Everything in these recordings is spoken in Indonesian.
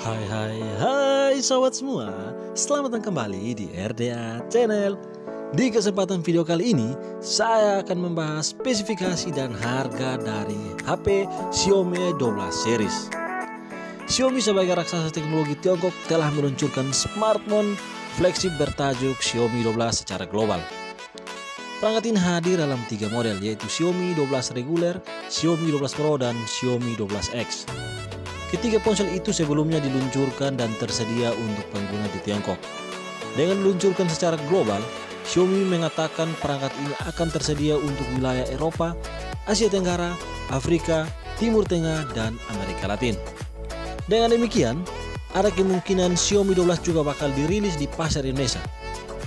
Hai sobat semua, selamat datang kembali di RDA Channel. Di kesempatan video kali ini, saya akan membahas spesifikasi dan harga dari HP Xiaomi 12 series. Xiaomi sebagai raksasa teknologi Tiongkok telah meluncurkan smartphone flagship bertajuk Xiaomi 12 secara global. Perangkat ini hadir dalam 3 model, yaitu Xiaomi 12 reguler, Xiaomi 12 Pro, dan Xiaomi 12X. Ketiga ponsel itu sebelumnya diluncurkan dan tersedia untuk pengguna di Tiongkok. Dengan diluncurkan secara global, Xiaomi mengatakan perangkat ini akan tersedia untuk wilayah Eropa, Asia Tenggara, Afrika, Timur Tengah, dan Amerika Latin. Dengan demikian, ada kemungkinan Xiaomi 12 juga bakal dirilis di pasar Indonesia,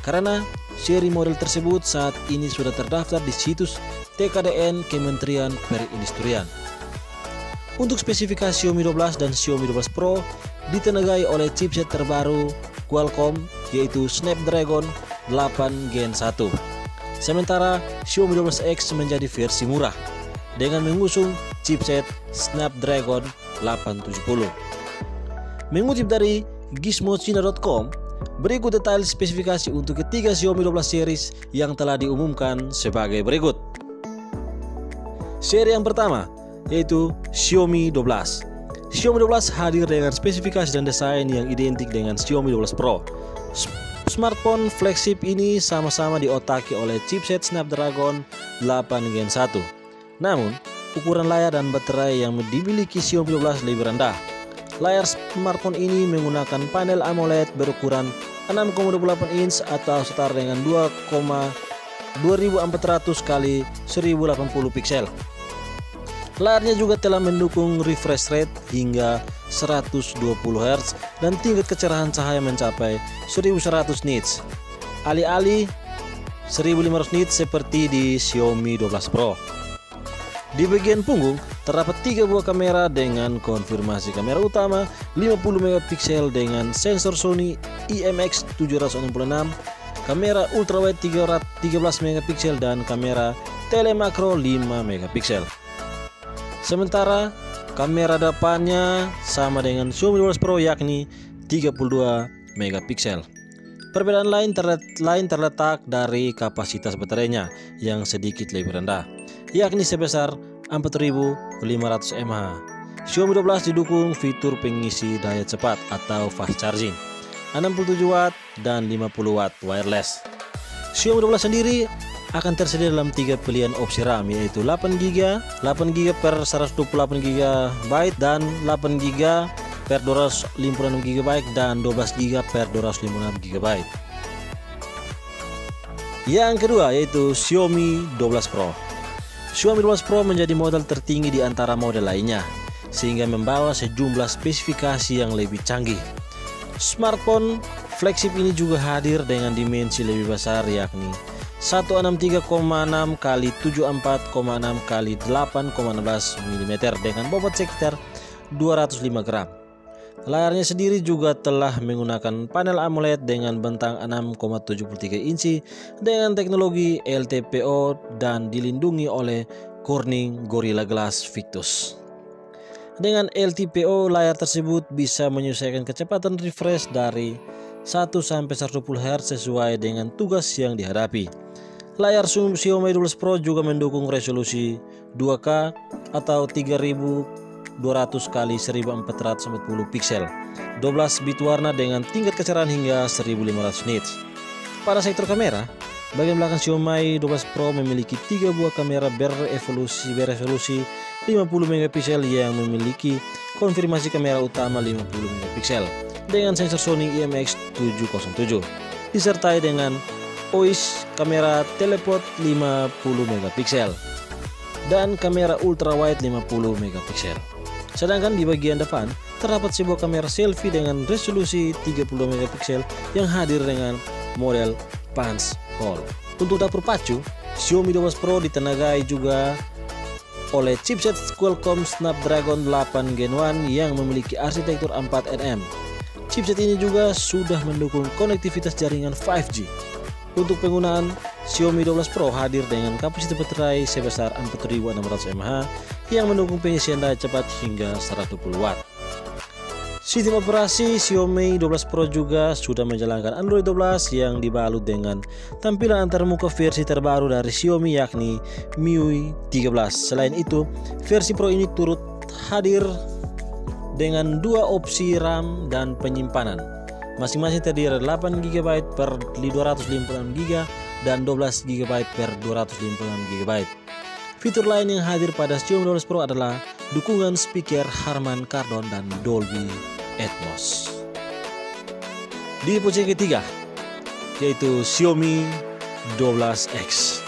karena seri model tersebut saat ini sudah terdaftar di situs TKDN Kementerian Perindustrian. Untuk spesifikasi Xiaomi 12 dan Xiaomi 12 Pro ditenagai oleh chipset terbaru Qualcomm, yaitu Snapdragon 8 Gen 1. Sementara Xiaomi 12X menjadi versi murah dengan mengusung chipset Snapdragon 870. Mengutip dari gizmochina.com, berikut detail spesifikasi untuk ketiga Xiaomi 12 series yang telah diumumkan sebagai berikut. Seri yang pertama yaitu Xiaomi 12. Xiaomi 12 hadir dengan spesifikasi dan desain yang identik dengan Xiaomi 12 Pro. Smartphone flagship ini sama-sama diotaki oleh chipset Snapdragon 8 Gen 1. Namun, ukuran layar dan baterai yang dimiliki Xiaomi 12 lebih rendah. Layar smartphone ini menggunakan panel AMOLED berukuran 6,28 inch atau setara dengan 2400 x 1080 pixel. Layarnya juga telah mendukung refresh rate hingga 120 Hz dan tingkat kecerahan cahaya mencapai 1100 nits, alih-alih 1500 nits seperti di Xiaomi 12 Pro. Di bagian punggung terdapat 3 buah kamera dengan konfirmasi kamera utama 50 megapiksel dengan sensor Sony IMX766, kamera ultrawide 13 megapiksel dan kamera telemakro 5 megapiksel. Sementara kamera depannya sama dengan Xiaomi 12 Pro, yakni 32 megapiksel. Perbedaan lain terletak dari kapasitas baterainya yang sedikit lebih rendah, yakni sebesar 4500 mAh. Xiaomi 12 didukung fitur pengisi daya cepat atau fast charging 67 Watt dan 50 Watt wireless. Xiaomi 12 sendiri akan tersedia dalam 3 pilihan opsi RAM, yaitu 8GB per 128 GB dan 8GB per 256 GB dan 12GB per 256 GB. Yang kedua yaitu Xiaomi 12 Pro. Xiaomi 12 Pro menjadi model tertinggi di antara model lainnya, sehingga membawa sejumlah spesifikasi yang lebih canggih. Smartphone flagship ini juga hadir dengan dimensi lebih besar, yakni 163,6 x 74,6 x 8,16 mm dengan bobot sekitar 205 gram. Layarnya sendiri juga telah menggunakan panel AMOLED dengan bentang 6,73 inci dengan teknologi LTPO dan dilindungi oleh Corning Gorilla Glass Victus. Dengan LTPO, layar tersebut bisa menyesuaikan kecepatan refresh dari 1-120 Hz sesuai dengan tugas yang dihadapi. Layar Xiaomi 12 Pro juga mendukung resolusi 2K atau 3200 x 1440 pixel, 12 bit warna dengan tingkat kecerahan hingga 1500 nits. Pada sektor kamera, bagian belakang Xiaomi 12 Pro memiliki 3 buah kamera beresolusi 50 megapiksel yang memiliki konfirmasi kamera utama 50 megapiksel dengan sensor Sony IMX707, disertai dengan OIS kamera teleport 50 megapiksel dan kamera ultrawide 50 megapiksel. Sedangkan di bagian depan terdapat sebuah kamera selfie dengan resolusi 30 megapiksel yang hadir dengan model punch hole. Untuk dapur pacu, Xiaomi 12 Pro ditenagai juga oleh chipset Qualcomm Snapdragon 8 Gen 1 yang memiliki arsitektur 4nm. Chipset ini juga sudah mendukung konektivitas jaringan 5G. Untuk penggunaan, Xiaomi 12 Pro hadir dengan kapasitas baterai sebesar 4600 mAh yang mendukung pengisian daya cepat hingga 120 Watt. Sistem operasi Xiaomi 12 Pro juga sudah menjalankan Android 12 yang dibalut dengan tampilan antarmuka versi terbaru dari Xiaomi yakni MIUI 13. Selain itu, versi Pro ini turut hadir dengan dua opsi RAM dan penyimpanan. Masing-masing terdiri dari 8GB per 256GB dan 12GB per 256GB. Fitur lain yang hadir pada Xiaomi 12 Pro adalah dukungan speaker Harman Kardon dan Dolby Atmos. Di posisi ketiga yaitu Xiaomi 12X.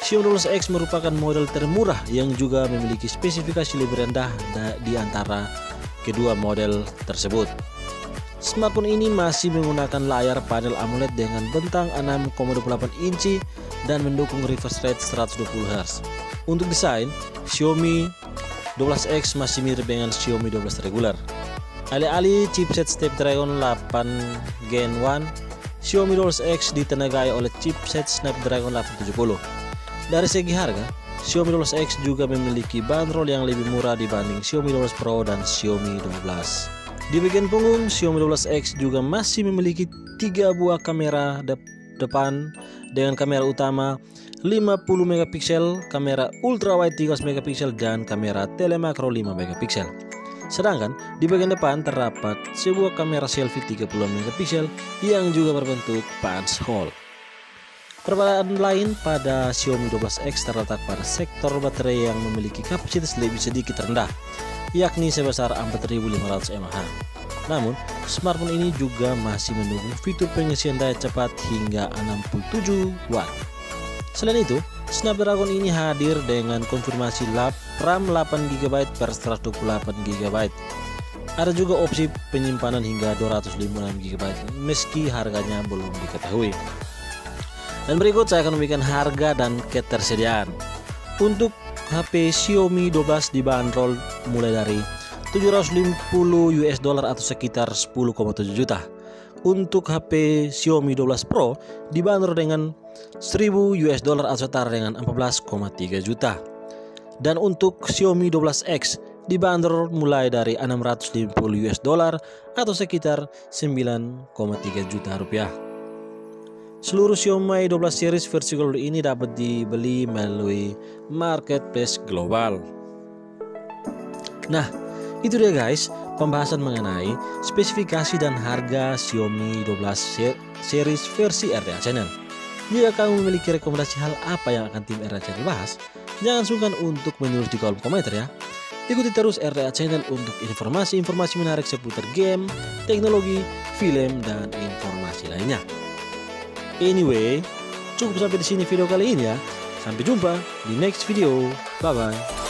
Xiaomi 12X merupakan model termurah yang juga memiliki spesifikasi lebih rendah di antara kedua model tersebut. Smartphone ini masih menggunakan layar panel AMOLED dengan bentang 6,28 inci dan mendukung refresh rate 120Hz. Untuk desain, Xiaomi 12X masih mirip dengan Xiaomi 12 reguler. Alih-alih chipset Snapdragon 8 Gen 1, Xiaomi 12X ditenagai oleh chipset Snapdragon 870. Dari segi harga, Xiaomi 12X juga memiliki bandrol yang lebih murah dibanding Xiaomi 12 Pro dan Xiaomi 12. Di bagian punggung, Xiaomi 12X juga masih memiliki 3 buah kamera depan dengan kamera utama 50MP, kamera ultrawide 13MP dan kamera telemakro 5MP. Sedangkan di bagian depan terdapat sebuah kamera selfie 30MP yang juga berbentuk punch hole. Perbedaan lain pada Xiaomi 12X terletak pada sektor baterai yang memiliki kapasitas lebih sedikit rendah, yakni sebesar 4500 mAh. Namun, smartphone ini juga masih mendukung fitur pengisian daya cepat hingga 67 Watt. Selain itu, Snapdragon ini hadir dengan konfirmasi RAM 8GB per 128GB. Ada juga opsi penyimpanan hingga 256GB meski harganya belum diketahui. Dan berikut saya akan memberikan harga dan ketersediaan. Untuk HP Xiaomi 12 dibanderol mulai dari $750 atau sekitar 10,7 juta. Untuk HP Xiaomi 12 Pro dibanderol dengan $1.000 atau setara dengan 14,3 juta. Dan untuk Xiaomi 12X dibanderol mulai dari $650 atau sekitar 9,3 juta rupiah. Seluruh Xiaomi 12 series versi Gold ini dapat dibeli melalui marketplace global. Nah, itu dia guys, pembahasan mengenai spesifikasi dan harga Xiaomi 12 series versi RDA Channel. Jika kamu memiliki rekomendasi hal apa yang akan tim RDA Channel bahas, jangan sungkan untuk menulis di kolom komentar ya. Ikuti terus RDA Channel untuk informasi-informasi menarik seputar game, teknologi, film, dan informasi lainnya. Anyway, cukup sampai di sini video kali ini ya. Sampai jumpa di next video. Bye bye.